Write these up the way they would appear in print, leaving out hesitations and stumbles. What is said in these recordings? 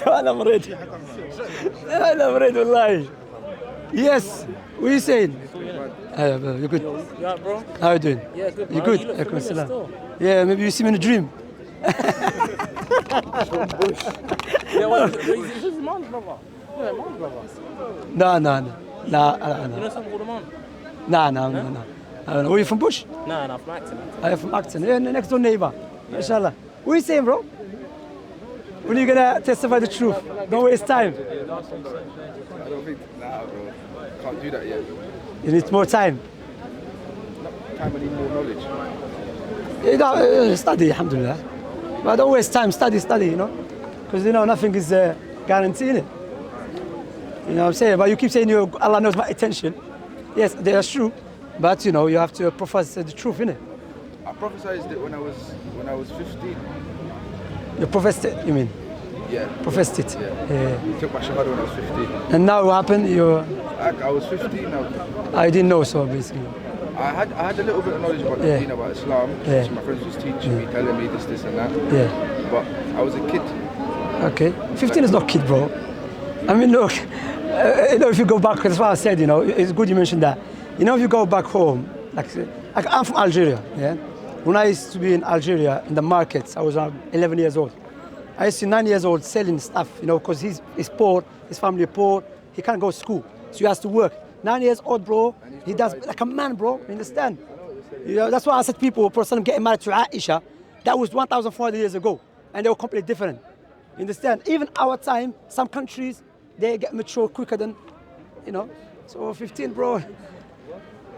أنا مريض. أنا مريض والله. Yes. What are you saying? You're good. Yeah, bro. How are you doing? Yeah, good. You good? Look still. Yeah, maybe you see me in a dream. Yeah, well, this is Imam's brother. Yeah, Imam's brother. No. You know something called Imam? No. Were you from Bush? Nah, from Acton. I'm from Acton. Yeah, next door neighbor. Mashallah. What are you saying, bro? When are you gonna testify the truth? Don't waste time. I don't think, bro. Can't do that yet. You need more time. Time, I need more knowledge. You know, study, alhamdulillah. But don't waste time, study, you know. Because, you know, nothing is guaranteed. You know what I'm saying? But you keep saying Allah knows my intention. Yes, that's true. But, you know, you have to profess the truth, innit? I prophesied it when I was 15. You professed it, you mean? Yeah. Professed it? Yeah. Took my shahada when I was 15. And now what happened? I was 15 now. I didn't know, so basically. I had a little bit of knowledge about the deen, about Islam. So my friends was teaching me, telling me this and that. Yeah. But I was a kid. Okay. 15 is not kid, bro. I mean, look, you know, if you go back, that's why I said, you know, it's good you mentioned that. You know, if you go back home, like I'm from Algeria, yeah? When I used to be in Algeria, in the markets, I was around 11 years old. I used to be 9 years old selling stuff, you know, because he's poor, his family poor, he can't go to school, so he has to work. 9 years old, bro, he does like a man, bro, you understand? You know, that's why I said people, Prophet getting married to Aisha, that was 1,400 years ago, and they were completely different. You understand? Even our time, some countries, they get mature quicker than, you know, so 15, bro.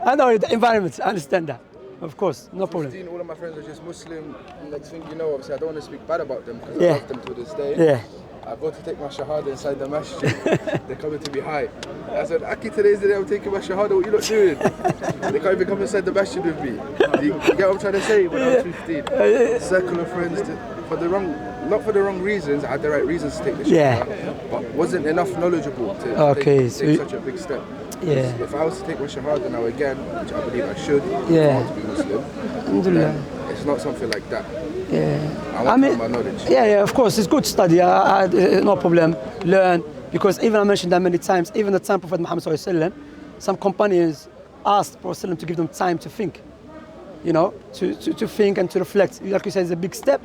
I know the environment, I understand that. Of course, no problem. 15, all of my friends are just Muslim. Next thing you know, obviously, I don't want to speak bad about them because I love them to this day. Yeah. I go to take my shahada inside the MASJID. They're coming to me high. I said, Aki, today's the day I'm taking my shahada. What you not doing? They can't even come inside the MASJID with me. You get what I'm trying to say? When I was 15, circle of friends not for the wrong reasons. I had the right reasons to take the shahada, but wasn't enough knowledgeable to take such a big step. Yeah. If I was to take my shahada now again, which I believe I should, yeah. to be Muslim, then it's not something like that. Yeah. I want my knowledge. Yeah, of course, it's good to study. No problem. Learn. Because even I mentioned that many times, even the time Prophet Muhammad ﷺ, some companions asked Prophet ﷺ to give them time to think. You know, to think and to reflect. Like you said, it's a big step.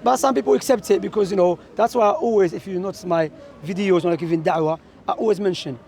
But some people accept it because, you know, that's why I always, if you notice my videos when I give in da'wah, I always mention,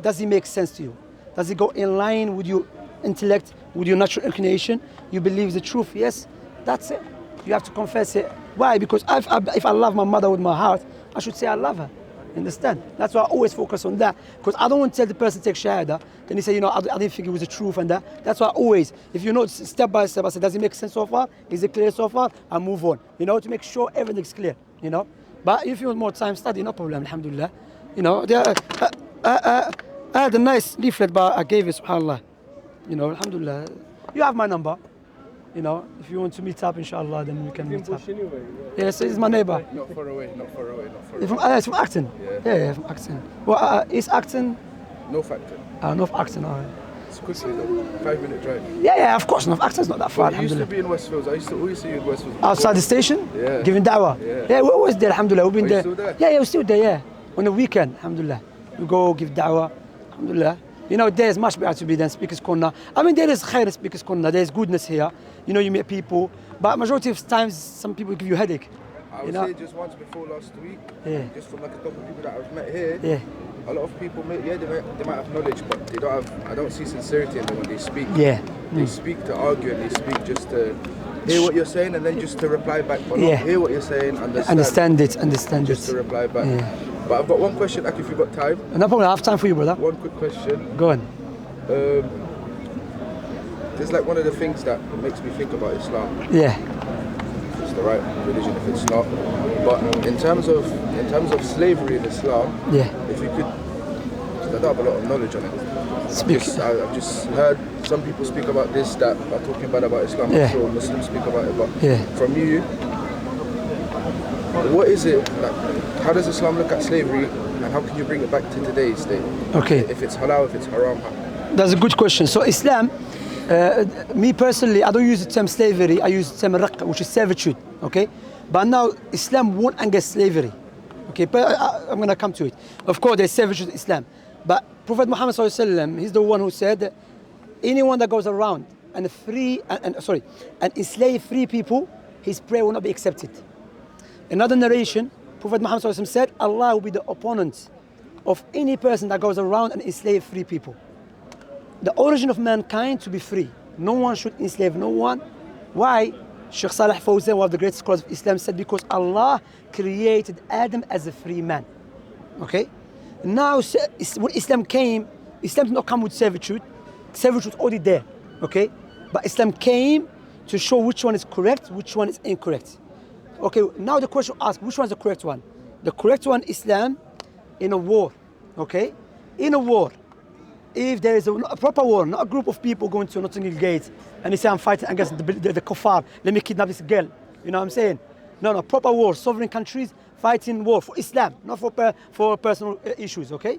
does it make sense to you? Does it go in line with your intellect, with your natural inclination? You believe the truth? Yes, that's it. You have to confess it. Why? Because if I love my mother with my heart, I should say I love her. Understand? That's why I always focus on that. Because I don't want to tell the person to take shahada. Then he say, you know, I didn't think it was the truth and that. That's why I always, if you know, step by step, I say, does it make sense so far? Is it clear so far? I move on. You know, to make sure everything's clear. You know. But if you want more time, study, no problem. Alhamdulillah. You know, I had a nice leaflet, but I gave it, subhanAllah. You know, alhamdulillah. You have my number. You know, if you want to meet up, inshallah, then we can meet up. Anyway, Yes, he's my neighbor. Not far away. It's from Acton? Yeah, from Acton. Well, is Acton? North Acton. North Acton, all right. It's quickly though, 5-minute drive. Yeah, of course, North Acton's not that far, You used to alhamdulillah. be in Westfields. I used to always see you in Westfields. Outside the station? Yeah. Giving da'wah? Yeah. We're always there, alhamdulillah. We've been Are there. you still there? Yeah, we're still there, yeah. On the weekend, alhamdulillah. We go give da'wah, alhamdulillah. You know, there's much better to be than Speaker's Corner. I mean, there is khair in Speaker's Corner. There's goodness here. You know, you meet people. But majority of times, some people give you a headache. I would say just once before last week, just from like a couple of people that I've met here, a lot of people, they might have knowledge, but they don't have, I don't see sincerity in them when they speak. Yeah. They speak to argue and they speak just to hear what you're saying and then just to reply back. But not hear what you're saying, understand it. Just to reply back. Yeah. But I've got one question, Aki, if you've got time. No problem, I have time for you, brother. One quick question. Go on. There's like one of the things that makes me think about Islam. Yeah. If it's the right religion, if it's not. But in terms of slavery in Islam, if you could, because I don't have a lot of knowledge on it. I've just heard some people speak about this that are talking bad about Islam. I'm sure Muslims speak about it, but from you, what is it like? How does Islam look at slavery, and how can you bring it back to today's day? Okay. If it's halal, if it's haram. That's a good question. So Islam, me personally, I don't use the term slavery. I use the term raqq, which is servitude. Okay. But now Islam won't against slavery. Okay, but I'm going to come to it. Of course, there's servitude in Islam. But Prophet Muhammad ﷺ, he's the one who said that anyone that goes around and enslave free people, his prayer will not be accepted. Another narration, Prophet Muhammad ﷺ said, Allah will be the opponent of any person that goes around and enslave free people. The origin of mankind to be free. No one should enslave no one. Why? Sheikh Salih Fawzan, one of the great scholars of Islam, said because Allah created Adam as a free man. Okay? Now, when Islam came, Islam did not come with servitude. Servitude was already there. Okay? But Islam came to show which one is correct, which one is incorrect. Okay, now the question asks, which one is the correct one? The correct one, Islam, in a war. Okay? In a war. If there is a proper war, not a group of people going to Notting Hill Gate and they say, I'm fighting against the kuffar, let me kidnap this girl. You know what I'm saying? No, proper war, sovereign countries fighting war for Islam, not for personal issues, okay?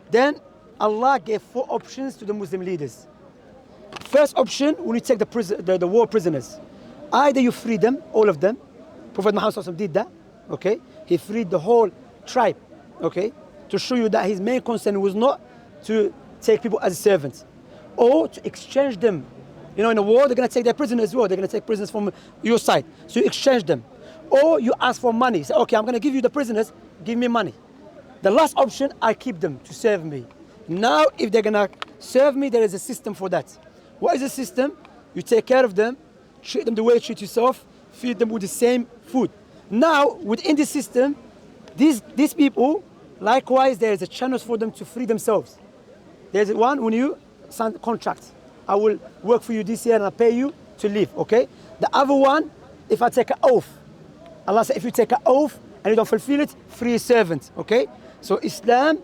Then Allah gave 4 options to the Muslim leaders. First option, when you take the war prisoners, either you free them, all of them. Prophet Muhammad did that, okay? He freed the whole tribe, okay? To show you that his main concern was not to take people as servants or to exchange them. You know, in a war, they're going to take their prisoners as well. They're going to take prisoners from your side. So you exchange them. Or you ask for money. Say, okay, I'm going to give you the prisoners, give me money. The last option, I keep them to serve me. Now, if they're going to serve me, there is a system for that. What is the system? You take care of them, treat them the way you treat yourself, feed them with the same food. Now, within this system, these people, likewise, there is a channel for them to free themselves. There's one when you sign a contract. I will work for you this year and I'll pay you to live, okay? The other one, if I take an oath. Allah said, if you take an oath and you don't fulfill it, free servant, okay? So Islam,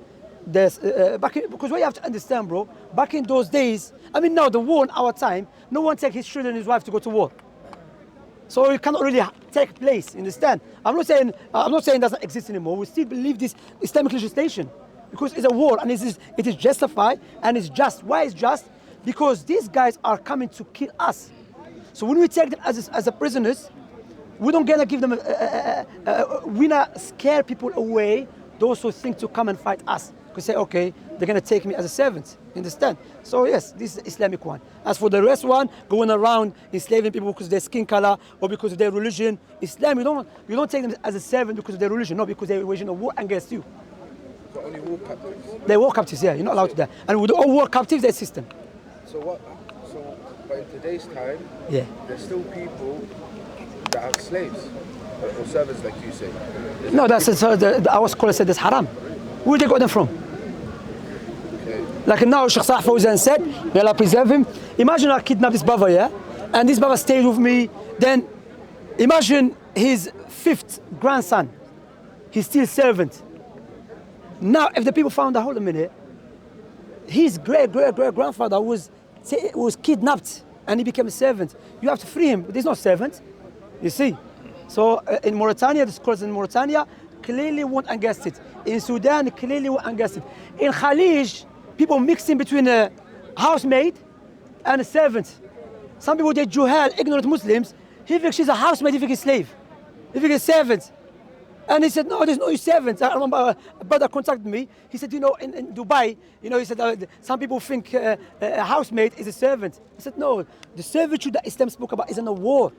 because what you have to understand, bro, back in those days, I mean now the war in our time, no one take his children and his wife to go to war. So it cannot really take place, understand? I'm not saying it doesn't exist anymore. We still believe this Islamic legislation. Because it's a war and it is justified and it's just. Why it's just? Because these guys are coming to kill us. So when we take them as a prisoners, we don't gonna give them we not scare people away, those who think to come and fight us. Because say, okay, they're gonna take me as a servant. Understand? So yes, this is the Islamic one. As for the rest one, going around enslaving people because of their skin color or because of their religion, Islam, you don't take them as a servant because of their religion, no, because they're waging a war against you. But only war captives. They're war captives, yeah. You're not allowed to do that. And with all war captives, there's system. But in today's time, yeah, there's still people that have slaves or servants, like you say. No, that's our scholar said that's haram. Where they got them from? Okay. Like now, Sheikh Salih Fawzan said, may Allah preserve him. Imagine I kidnap this brother, yeah, and this brother stayed with me. Then imagine his 5th grandson. He's still servant. Now, if the people found out, hold a minute, his great-great-great-grandfather was kidnapped and he became a servant. You have to free him, but there's no servant, you see. So in Mauritania, the scholars in Mauritania clearly went against it. In Sudan, clearly went against it. In Khalij, people mixing between a housemaid and a servant. Some people, they're juhal, ignorant Muslims. He thinks she's a housemaid, he thinks he's a slave. He thinks he's a servant. And he said, no, there's no servants. I remember a brother contacted me. He said, you know, in Dubai, you know, he said, some people think a housemaid is a servant. I said, no, the servitude that Islam spoke about is in a war.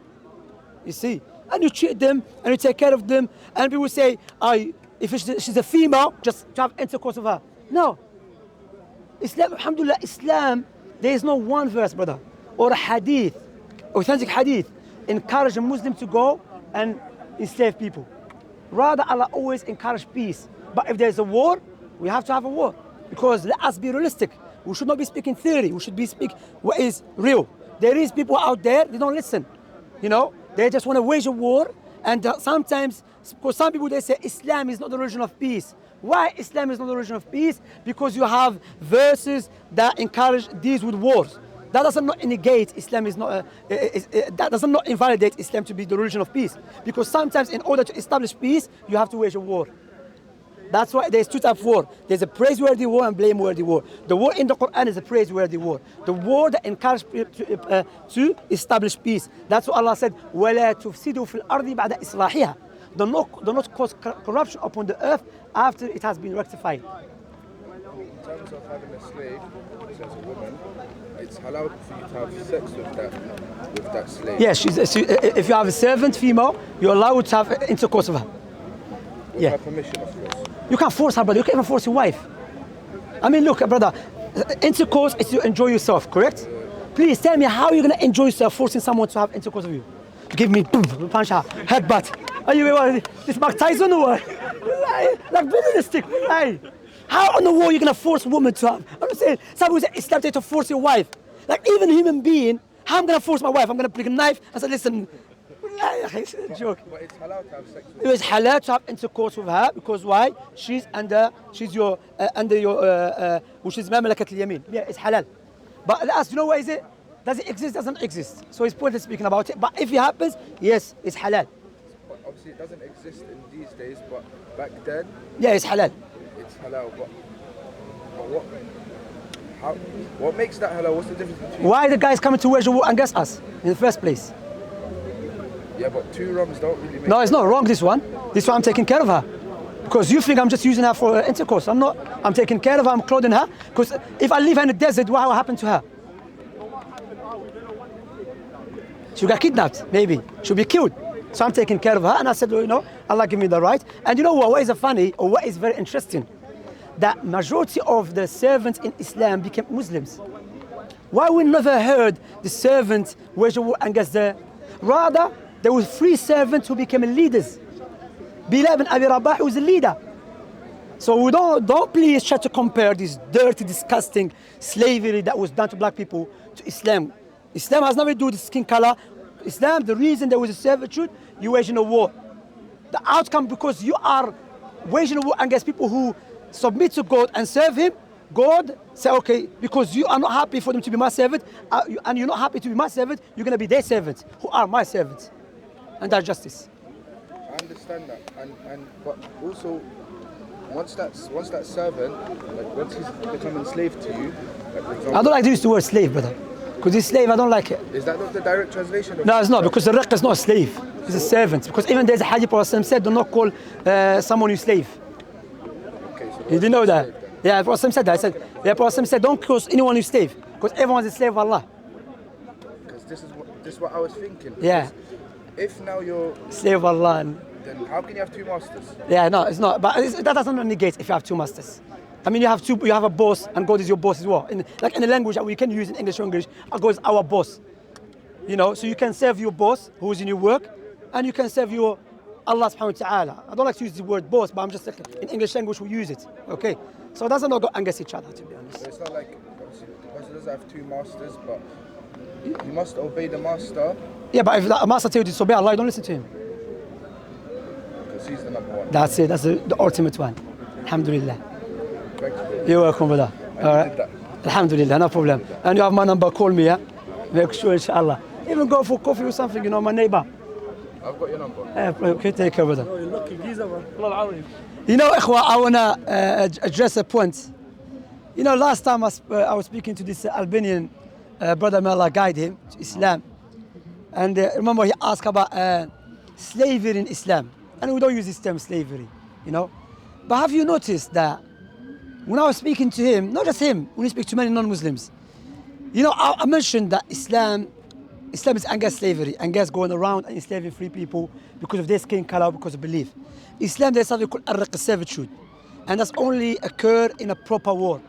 You see? And you treat them, and you take care of them. And people say, if she's a female, just to have intercourse with her. No. Islam, alhamdulillah, Islam, there is no one verse, brother, or a hadith, authentic hadith, encourage a Muslim to go and enslave people. Rather, Allah always encourage peace. But if there's a war, we have to have a war. Because let us be realistic. We should not be speaking theory. We should be speaking what is real. There is people out there, they don't listen. You know, they just want to wage a war. And sometimes, because some people, they say Islam is not the religion of peace. Why Islam is not the religion of peace? Because you have verses that encourage these with wars. That does not negate Islam is not. That does not invalidate Islam to be the religion of peace. Because sometimes, in order to establish peace, you have to wage a war. That's why there's two types of war. There's a praiseworthy war and blameworthy war. The war in the Quran is a praiseworthy war. The war that encourages people to establish peace. That's what Allah said, وَلَا تُفْسِدُوا فِي الْأَرْضِ بَعْدَ إِصْلَاحِهَا. Do not cause corruption upon the earth after it has been rectified. In terms of having a slave, as a woman, it's halal for you to have sex with that slave. Yes, if you have a servant female, you're allowed to have intercourse with her. With her permission, of course. You can't force her, brother. You can't even force your wife. I mean, look, brother, intercourse is to enjoy yourself, correct? Please tell me how you're going to enjoy yourself forcing someone to have intercourse with you. To give me boom, punch her, headbutt. Are you this Mark Tyson or what? Like business stick. Hey. How on the wall are you going to force a woman to have? I'm just saying, someone said it's not to force your wife. Like even a human being, how am I going to force my wife? I'm going to pick a knife and say, listen, it's a joke. But it's halal to have sex with her. It's halal to have intercourse with her because why? She's under your which is mamlakat al-yamin. Yeah, it's halal. But let us, you know what is it? Does it exist? Doesn't exist. So it's pointless speaking about it. But if it happens, yes, it's halal. But obviously it doesn't exist in these days, but back then, Yeah, it's halal. it's halal. But what makes that halal? What's the difference between? Why the guys coming to wage war against us in the first place? Yeah, but two wrongs don't really make. No, it's not wrong, this one. This one I'm taking care of her. Because you think I'm just using her for intercourse. I'm not. I'm taking care of her, I'm clothing her. Because if I leave her in the desert, what will happen to her? She'll get kidnapped, maybe. She'll be killed. So I'm taking care of her. And I said, well, you know, Allah give me the right. And you know what is funny, or what is very interesting? That majority of the servants in Islam became Muslims. Why we never heard the servants wage war against the... Rather, there were 3 servants who became leaders. Bilal ibn Abi Rabah was a leader. So we don't please try to compare this dirty, disgusting slavery that was done to black people to Islam. Islam has nothing to do with skin color. Islam, the reason there was a servitude, you're waging a war. The outcome, because you are waging a war against people who submit to God and serve Him, God say, okay, because you are not happy for them to be my servant, and you're not happy to be my servant, you're going to be their servants, who are my servants. And that's justice. I understand that, but also once that servant, like once he's become enslaved to you, like for example, I don't like to use the word slave, brother. Because this slave, I don't like it. Is that not the direct translation of No, it's not, because the riq is not a slave. It's a servant. Because even there's a hadith Prophet said, do not call someone your slave. Okay, so You didn't know that? Yeah, Prophet said that. I said, yeah, Prophet said, don't call anyone your slave. Because everyone's a slave of Allah. Because this is what I was thinking. Yeah. If now you're Slave of Allah. then how can you have 2 masters? Yeah, no, it's not. But that doesn't negate if you have 2 masters. I mean, you have a boss, and God is your boss as well. Like in the language that we can use in English or English, God is our boss. You know, so you can serve your boss who is in your work, and you can serve your Allah subhanahu wa ta'ala. I don't like to use the word boss, but I'm just like, in English language we use it. Okay? So it doesn't go against each other, to be honest. So it's not like obviously the person doesn't have 2 masters, but you must obey the master Yeah, but if the master tells you to disobey Allah, don't listen to him. because he's the number one. That's it. That's the ultimate one. Alhamdulillah. Thanks, bro. You're welcome, brother. All right. that. Alhamdulillah, no problem. And you have my number, call me, yeah? Make sure, inshallah. Even go for coffee or something, you know, my neighbor. I've got your number. Okay, take care, brother. You're lucky, geezer, man. Allah al-Azim. You know, ikhwa, I want to address a point. You know, last time I was speaking to this Albanian brother, may Allah guide him to Islam. And remember, he asked about slavery in Islam. And we don't use this term slavery, you know. But have you noticed that when I was speaking to him, not just him, when we speak to many non-Muslims, you know, I mentioned that Islam is against slavery, against going around and enslaving free people because of their skin color, because of belief. Islam, there's something called servitude. And that's only occur in a proper war,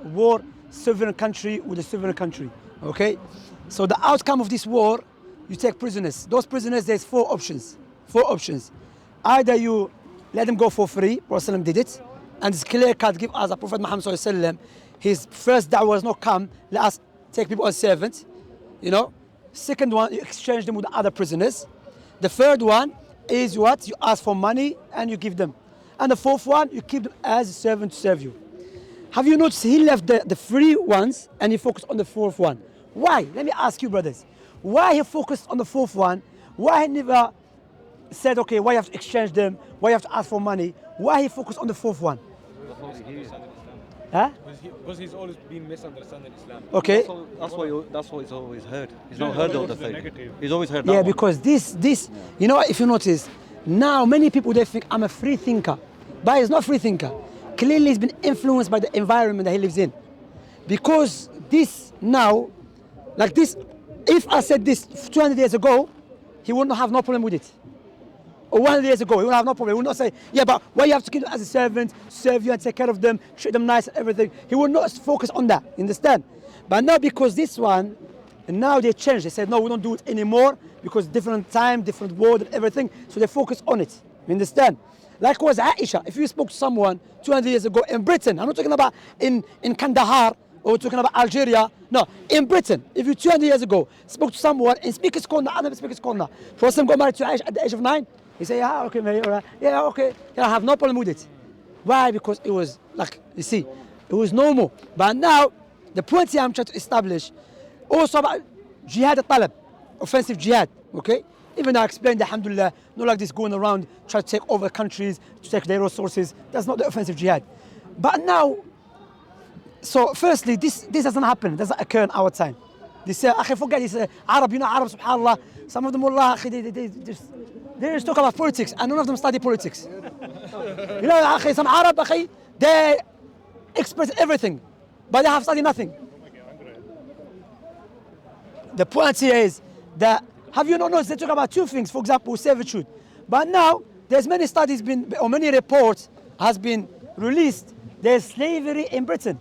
sovereign country with a sovereign country, okay? So the outcome of this war, you take prisoners. Those prisoners, there's 4 options. Either you let them go for free, Prophet did it, and it's clear cut, give us a Prophet Muhammad sallallahu his first da'wah was not come, let us take people as servants, you know. Second one, you exchange them with other prisoners. The third one is what? You ask for money and you give them. And the fourth one, you keep them as a servant to serve you. Have you noticed he left the free ones and he focused on the fourth one? Why? Let me ask you, brothers. Why he focused on the fourth one? Why he never said, okay, why you have to exchange them? Why you have to ask for money? Why he focused on the fourth one? Huh? Because he's always been misunderstanding Islam. Okay. That's what he's always heard. He's not heard the other thing. He's always heard that Yeah, one. because this, you know what, if you notice, now many people, they think I'm a free thinker. But he's not a free thinker. Clearly he's been influenced by the environment that he lives in. Because this now, like this, if I said this 200 years ago, he wouldn't have no problem with it. Or 100 years ago, he would have no problem. He would not say, yeah, but why you have to keep them as a servant, serve you and take care of them, treat them nice and everything. He would not focus on that, you understand? But now because this one, and now they changed. They said, no, we don't do it anymore because different time, different world and everything. So they focus on it, you understand? Likewise, Aisha, if you spoke to someone 200 years ago in Britain, I'm not talking about in Kandahar or talking about Algeria, no, in Britain, if you 200 years ago spoke to someone in Speaker's Corner, Arab Speaker's Corner, Prophet got married to Aisha at the age of 9, he said, yeah, okay, mate, all right. Yeah, okay, yeah, I have no problem with it. Why? Because it was, like, you see, it was normal. But now, the point here I'm trying to establish, also about jihad al-talab, offensive jihad, okay? Even though I explained, alhamdulillah, not like this going around, try to take over countries, to take their resources, that's not the offensive jihad. But now, so firstly, this doesn't happen, it doesn't occur in our time. They say, akhi, forget this, Arab, you know, Arab, subhanAllah, some of them, wallah, they just talk about politics, and none of them study politics. You know, akhi, some Arab, akhi, they express everything, but they have studied nothing. The point here is that, have you not noticed, they talk about two things, for example, servitude. But now, there's many studies or many reports has been released, there's slavery in Britain.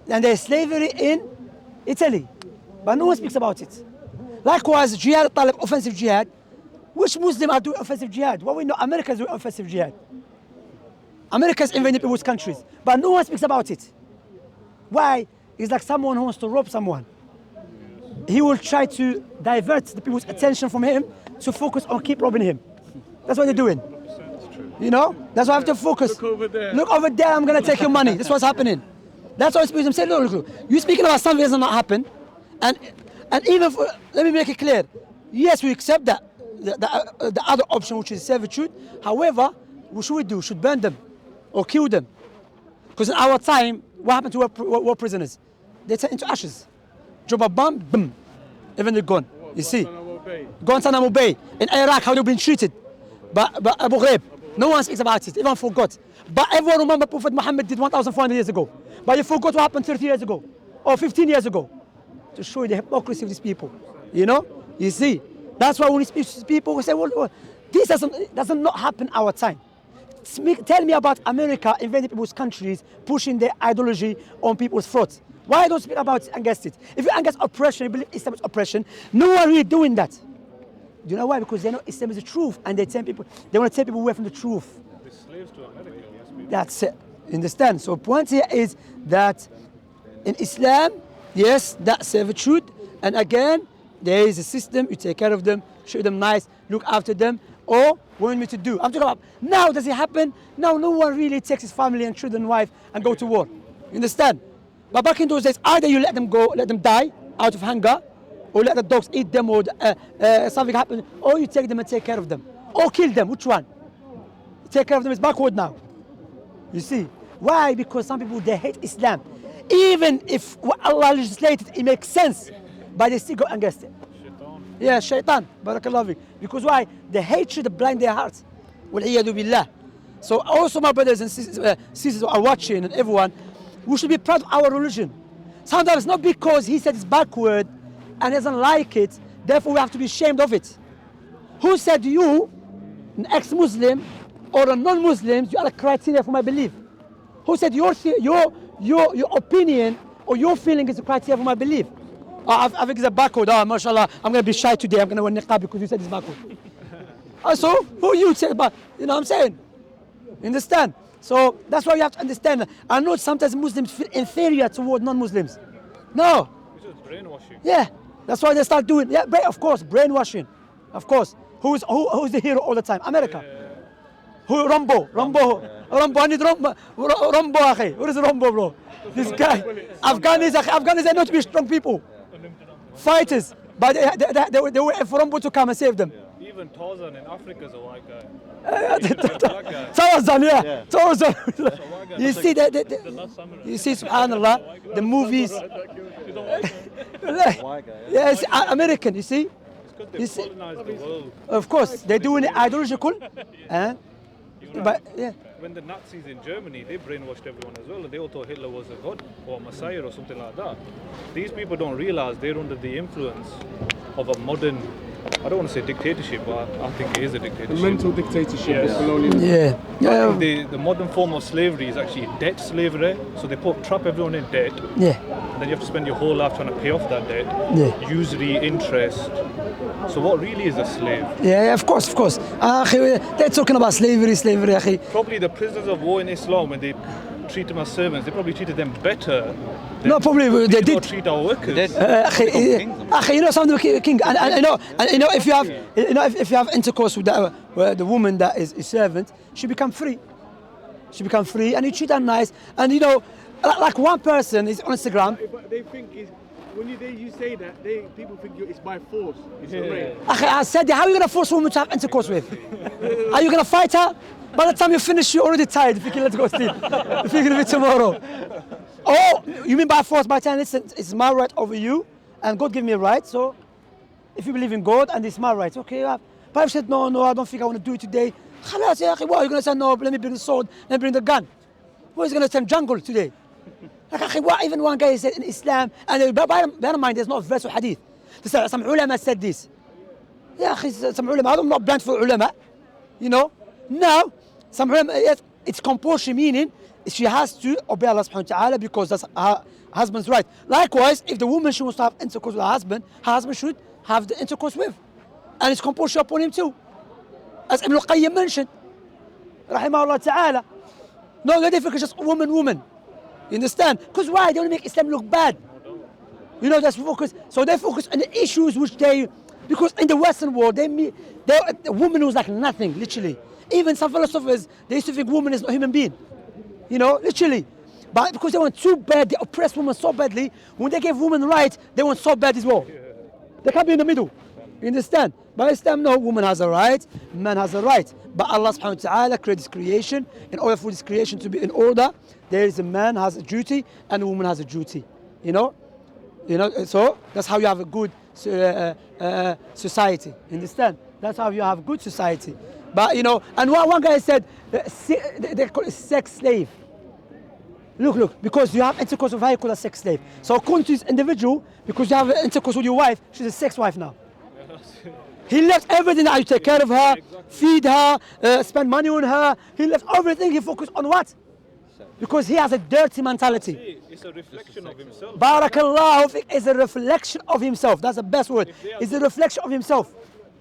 And there's slavery in Italy. But no one speaks about it. Likewise, jihad al-talab, offensive jihad. Which Muslims are doing offensive jihad? Well, we know America is doing offensive jihad. America is invading people's countries. But no one speaks about it. Why? It's like someone who wants to rob someone. He will try to divert the people's attention from him to focus on keep robbing him. That's what they're doing. You know? That's why I have to focus. Look over there. Look over there, I'm going to take your money. That's what's happening. That's why I'm saying, look, you're speaking about something that does not happen. And even for, let me make it clear. Yes, we accept that, the other option, which is servitude. However, what should we do? Should burn them or kill them. Because in our time, what happened to war prisoners? They turn into ashes. Drop a bomb, boom, even they're gone. You see? Guantanamo Bay. In Iraq, how they've been treated. But Abu Ghraib, no one speaks about it, even forgot. But everyone remember Prophet Muhammad did 1,400 years ago. But you forgot what happened 30 years ago or 15 years ago. To show you the hypocrisy of these people. You know? You see? That's why when we speak to people, we say, well, this doesn't not happen in our time. Tell me about America invading people's countries, pushing their ideology on people's throats. Why don't you speak about it against it? If you're against oppression, you believe Islam is oppression, no one really doing that. Do you know why? Because they know Islam is the truth, and they want to take people away from the truth. The slaves to America, yes. That's it. Understand? So point here is that in Islam, yes, that's servitude, and again, there is a system, you take care of them, treat them nice, look after them, or what you want me to do? I'm talking about, now does it happen? Now no one really takes his family and children and wife and go to war. You understand? But back in those days, either you let them go, let them die out of hunger, or let the dogs eat them, or something happen, or you take them and take care of them, or kill them. Which one? Take care of them is backward now. You see? Why? Because some people, they hate Islam. Even if what Allah legislated, it makes sense, but they still go against it. Shaitan. Yeah, shaitan. Barakallahu fiik. Because why? The hatred blind their hearts. Wal-iyadu billah. So also my brothers and sisters who are watching and everyone, we should be proud of our religion. Sometimes not because he said it's backward and doesn't like it, therefore we have to be ashamed of it. Who said you, an ex-Muslim or a non-Muslim, you are a criteria for my belief? Who said your opinion or your feeling is a criteria for my belief? I think it's a backward. Oh, mashallah, I'm going to be shy today. I'm going to wear niqab because you said it's backward. So, who you say about, you know what I'm saying? You understand? So, that's why you have to understand. I know sometimes Muslims feel inferior toward non-Muslims. No. It's just brainwashing. Yeah, that's why they start doing, yeah, of course, brainwashing. Of course. Who's the hero all the time? America. Who? Rambo, I need Rambo, akhi. What is Rambo, bro? This guy. Afghans are not to be strong people. Fighters. But they were for Rambo to come and save them. Even even Tarzan in Africa is a white guy. He should be a black guy. Tarzan, yeah. Yeah. Tarzan. He's a white guy. You see that? The last samurai. You see, subhanallah, the movies. He's a white guy. White guy. Yeah, it's American. You see, It's You because see- they've colonized the world. of course they're doing it ideological, but yeah. When the Nazis in Germany, they brainwashed everyone as well, and they all thought Hitler was a god or a messiah or something like that. These people don't realize they're under the influence of a modern, I don't want to say dictatorship, but I think it is a The dictatorship. mental dictatorship Yes. of colonialism. Yeah. Yeah. The modern form of slavery is actually debt slavery. So they trap everyone in debt, Yeah. and then you have to spend your whole life trying to pay off that debt, Yeah. usury, interest. So what really is a slave? Yeah, of course, of course. They're talking about slavery, akhi. Probably the prisoners of war in Islam, when they treat them as servants, they probably treated them better than No, probably they do did. treat our workers. They did. Akhi, you know something, King. And I know, if you have, if you have intercourse with the woman that is a servant, she become free. She become free, and you treat her nice. And you know, like one person is on Instagram. But they think it's, when you say that, people think it's by force. It's a rape. Akhi, I said, how are you gonna force a woman to have intercourse with? Are you gonna fight her? By the time you finish, you're already tired. If you can, let's go sleep. If you're gonna be tomorrow. Oh, you mean by force? By telling, listen, it's my right over you, and God gave me a right. So, if you believe in God and it's my right, okay. But if you said no, I don't think I want to do it today. Khalas, ya akhi, what are you gonna say? No, let me bring the sword, let me bring the gun. What is gonna say? Jungle today? Like, akhi, what? Even one guy said in Islam, and bear in mind, there's no verse or hadith. Some ulama said this. Yeah, akhi, some ulama. I'm not blind for ulama. You know. Now, some ulama, yes, it's compulsory, meaning she has to obey Allah subhanahu wa ta'ala because that's her husband's right. Likewise, if the woman she wants to have intercourse with her husband should have the intercourse with. And it's compulsory upon him too. As Ibn al-Qayyim mentioned, rahimahullah ta'ala. No, the difference is just woman. You understand? Because why? They want to make Islam look bad. You know, that's focus. So they focus on the issues which because in the Western world, the woman was like nothing, literally. Even some philosophers, they used to think woman is not a human being. You know, literally. But because they want too bad, they oppress women so badly, when they give women rights, they want so bad as well. They can't be in the middle. You understand? But Islam, no, woman has a right, man has a right. But Allah subhanahu wa ta'ala created this creation. In order for this creation to be in order, there is a man has a duty and a woman has a duty. You know, so that's how you have a good society. Understand? That's how you have good society. But you know, and one guy said they call it sex slave. Look, because you have intercourse with her, you call her sex slave. So according to this individual, because you have intercourse with your wife, she's a sex wife now. He left everything that you take care of her, feed her, spend money on her. He left everything. He focused on what? Because he has a dirty mentality. It's a reflection of himself. Barakallahu is a reflection of himself. That's the best word. It's a reflection of himself.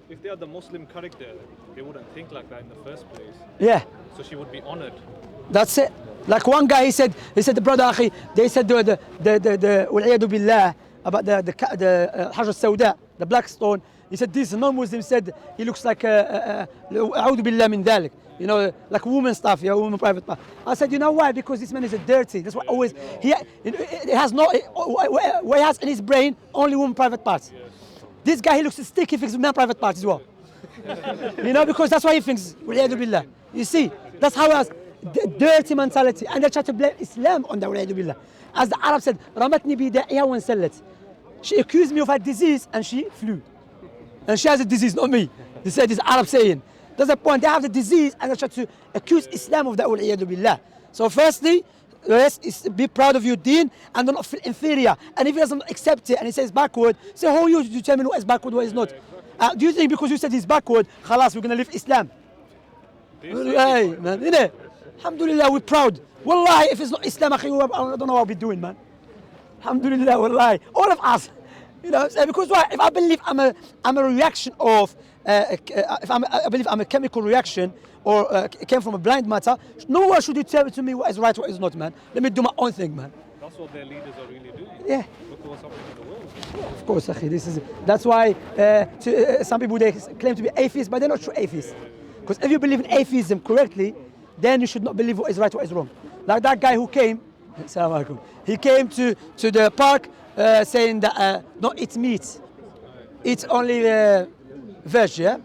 If they are the Muslim character, they wouldn't think like that in the first place. Yeah, So she would be honored. that's it. Like one guy, he said, brother akhi, they said the wal'iyadu billah about the Hajar al-Sawda, the black stone. He said this non-Muslim said he looks like a'udhu billah min dhalik. You know, like woman stuff, yeah, woman private part. I said, you know why? Because this man is a dirty. That's why always he has what he has in his brain only woman private parts. Yes. This guy, he looks sticky, he thinks man private parts as well. You know, because that's why he thinks wal'iyadu billah. You see, that's how he has dirty mentality, and they try to blame Islam on that wal'iyadu billah. As the Arab said, ramatni bida'iha wa sallat. She accused me of a disease and she flew. And she has a disease, not me. They said this Arab saying. That's the point. They have the disease and they try to accuse Islam of that. Wal'iyadu billah. So firstly, yes, be proud of your deen and do not feel inferior. And if he doesn't accept it and he says backward, say, who are you to determine what is backward, what is not? Do you think because you said he's backward, khalas, we're going to leave Islam? Hey, man, you know, alhamdulillah, we're proud. Wallahi, if it's not Islam, I don't know what we're doing, man. Alhamdulillah, wallahi. All of us. You know, because why? If I believe I'm a reaction of, I believe I'm a chemical reaction or came from a blind matter, no one should determine to me what is right, what is not, man. Let me do my own thing, man. That's what their leaders are really doing. Yeah. Look what's happening in the world. Of course, akhi, that's why some people they claim to be atheists, but they're not true atheists. Because if you believe in atheism correctly, then you should not believe what is right, what is wrong. Like that guy who came, assalamu alaikum, he came to the park saying that don't eat meat, eat only veg, yeah?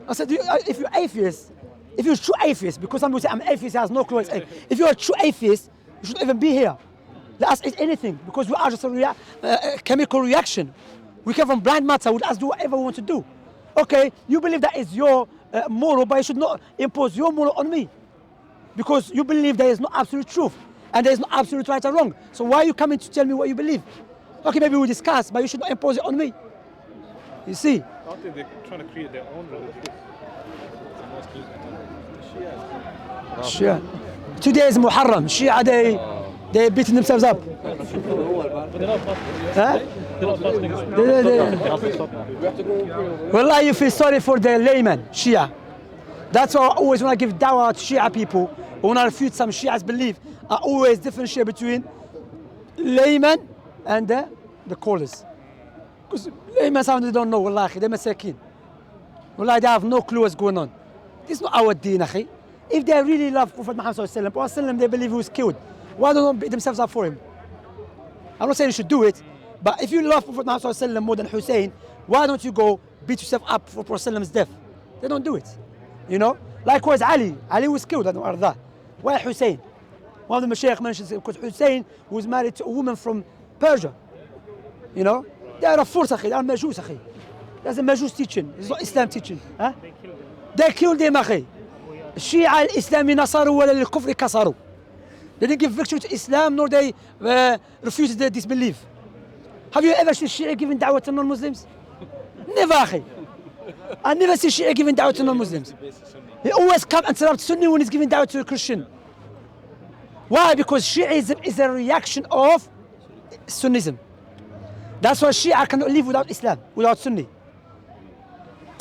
I said, if you're atheist, if you're a true atheist, because some people say I'm atheist, he has no clue. If you're a true atheist, you shouldn't even be here. Let us eat anything, because we are just a chemical reaction. We come from blind matter, we just do whatever we want to do. Okay, you believe that is your moral, but you should not impose your moral on me. Because you believe there is no absolute truth, and there is no absolute right or wrong. So why are you coming to tell me what you believe? Okay, maybe we discuss, but you should not impose it on me. You see? I think they're trying to create their own religion. Shia. Today is Muharram. Shia, they beating themselves up. But they're not fasting. Huh? They're not fasting. They have to stop now. Wallah, you feel sorry for the layman, Shia. That's why I always, when I give dawah to Shia people, or when I refute some Shia's belief, I always differentiate between layman and the callers. Because laymen, some they don't know, wallahi, they're masakin. Wallahi, they have no clue what's going on. This is not our deen, akhi. If they really love Prophet Muhammad sallallahu alaihi wasallam, they believe he was killed, why don't they beat themselves up for him? I'm not saying you should do it, but if you love Prophet Muhammad sallallahu alaihi wasallam more than Hussein, why don't you go beat yourself up for Prophet's death? They don't do it. You know? Likewise, Ali was killed, why Hussein? One of the Mashaykh mentions it because Hussein was married to a woman from Persia. You know? They are a force, akhi. They are Majus, akhi. That's a Majus teaching. It's not Islam teaching. Huh? They killed them, akhi. Shia al-Islami nasaru wala lil-kufri kasaru. They didn't give victory to Islam, nor they refused their disbelief. Have you ever seen Shia giving da'wah to non-Muslims? Never, akhi. I never see Shia giving da'wah to non-Muslims. He always comes and interrupt Sunni when he's giving da'wah to a Christian. Why? Because Shi'ism is a reaction of Sunnism. That's why Shia cannot live without Islam, without Sunni.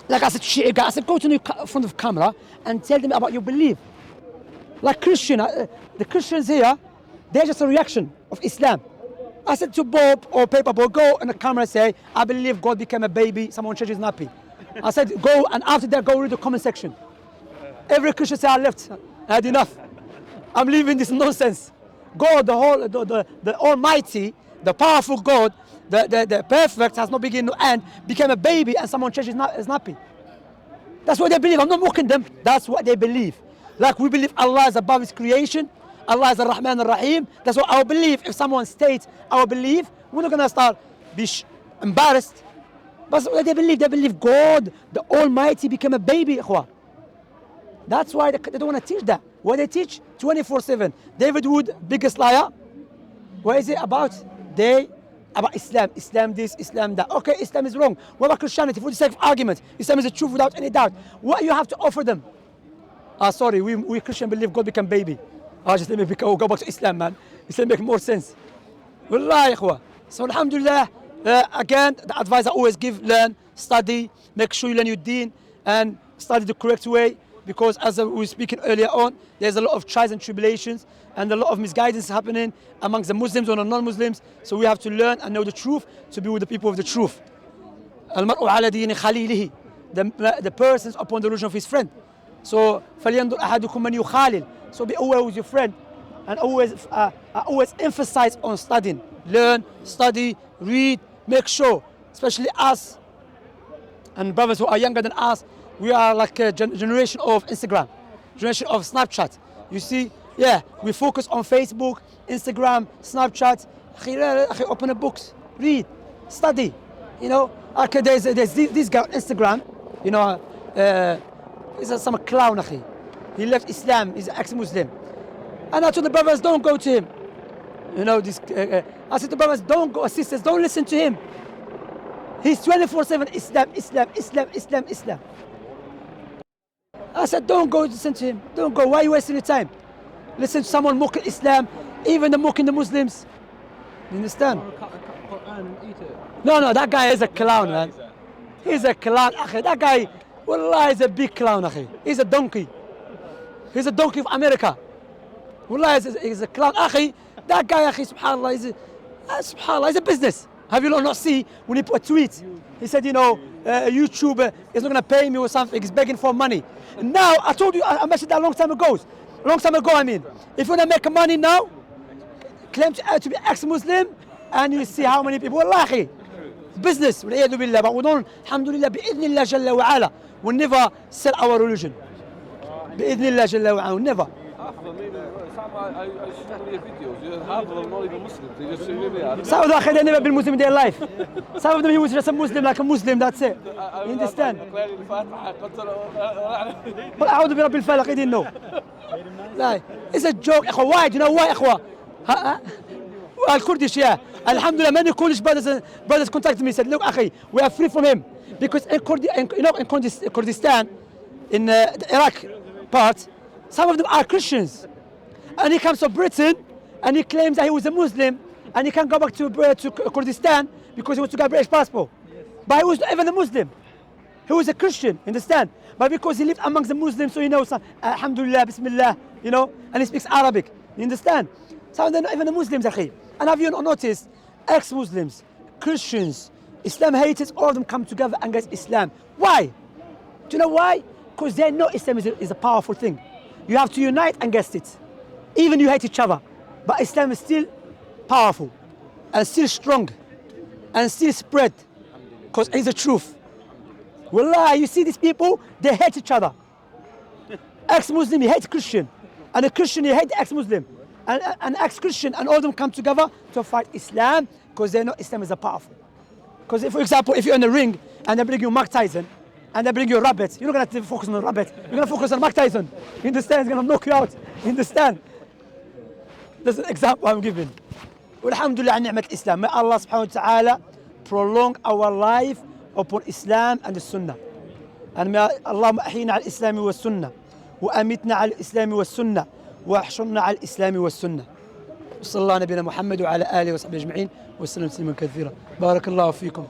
Like I said to Shia guys, I said, go to the front of the camera and tell them about your belief. Like Christian, the Christians here, they're just a reaction of Islam. I said to Bob or Paperboy, go on the camera and say, I believe God became a baby, someone changed his nappy. I said, go, and after that, go read the comment section. Every Christian say, I left, I had enough. I'm leaving this nonsense. God, the Almighty, the powerful God, the perfect, has no beginning, no end, became a baby and someone changed his nappy. That's what they believe. I'm not mocking them. That's what they believe. Like we believe Allah is above His creation, Allah is Ar-Rahman Ar-Rahim. That's what our belief. If someone states our belief, we're not gonna start be embarrassed. But that's what they believe. They believe God, the Almighty, became a baby. That's why they don't want to teach that. What they teach 24/7. David Wood, biggest liar. What is it about? About Islam. Islam this, Islam that. Okay, Islam is wrong. What about Christianity? For the sake of argument, Islam is the truth without any doubt. What you have to offer them? Sorry, we Christian believe God became baby. Just let me go back to Islam, man. Islam make more sense. Wallahi, ikhwa. So alhamdulillah, again, the advice I always give, learn, study, make sure you learn your deen and study the correct way. Because as we were speaking earlier on, there's a lot of trials and tribulations and a lot of misguidance happening amongst the Muslims or the non-Muslims. So we have to learn and know the truth to be with the people of the truth. Al-mar'u ala dini khalilihi. The person's upon the religion of his friend. So فَلْيَنْظُرْ أَحَدُكُمْ مَنْ يُخَالِلْ. So be aware with your friend. And I always emphasize on studying. Learn, study, read, make sure, especially us and brothers who are younger than us, we are like a generation of Instagram, generation of Snapchat. You see, yeah, we focus on Facebook, Instagram, Snapchat. Open the books, read, study. You know, okay, there's this guy on Instagram, you know, he's some clown. He left Islam, he's an ex-Muslim. And I told the brothers, don't go to him. You know, I said to the brothers, don't go, sisters, don't listen to him. He's 24/7 Islam, Islam, Islam, Islam, Islam. I said, don't go listen to him. Don't go. Why are you wasting your time? Listen to someone mocking Islam, even the mocking the Muslims. You understand? No, that guy is a clown, man. He's a clown, akhi. That guy, wallah, is a big clown, akhi. He's a donkey. He's a donkey of America. Wallah, he's a clown, akhi. That guy, akhi, subhanallah, he's a business. Have you not see when he put a tweet? He said, you know, YouTube is not going to pay me or something. He's begging for money. And now, I told you, I mentioned that a long time ago. I mean. If you want to make money now, claim to be ex-Muslim, and you see how many people, wallahi, business, والعياذ بالله. But we don't, alhamdulillah, بإذن الله جل وعلا, we never sell our religion. بإذن الله جل وعلا, we never. I see your videos. Half of them not even Muslims. They just say Some of them they never been Muslim in their life. Some of them use just a Muslim like a Muslim, that's it. You understand? قل أعوذ برب الفلق, he didn't know. لا, it's a joke. إخوة, why? Do you know why, إخوة? Kurdish, yeah. Alhamdulillah, many Kurdish brothers contacted me and said, look, akhi, we are free from him. Because in Kurdistan, in the Iraq part, some of them are Christians. And he comes to Britain and he claims that he was a Muslim and he can't go back to Kurdistan because he wants to get a British passport. But he was not even a Muslim. He was a Christian, understand? But because he lived amongst the Muslims, so he knows, Alhamdulillah, Bismillah, you know, and he speaks Arabic. You understand? Some of them are not even the Muslims, akhi. And have you not noticed, ex-Muslims, Christians, Islam haters, all of them come together against Islam. Why? Do you know why? Because they know Islam is a powerful thing. You have to unite against it. Even you hate each other. But Islam is still powerful and still strong and still spread because it's the truth. Wallah, you see these people, they hate each other. Ex-Muslim, he hates Christian. And a Christian, he hates ex-Muslim. And an ex-Christian, and all of them come together to fight Islam because they know Islam is a powerful. Because for example, if you're in a ring and they bring you Mike Tyson and they bring you a rabbit, you're not going to focus on the rabbit. You're going to focus on Mike Tyson. You understand? He's going to knock you out. You understand? That's an example I'm giving. Alhamdulillah, ni'mat Islam. May Allah subhanahu wa ta'ala prolong our life upon Islam and the Sunnah. And may Allah أحينا على الإسلام والسنة وأمتنا على الإسلام والسنة واحشرنا على الإسلام والسنة. صلى الله نبينا محمد وعلى آله وصحبه أجمعين وسلم تسليما كثيرا. بارك الله فيكم.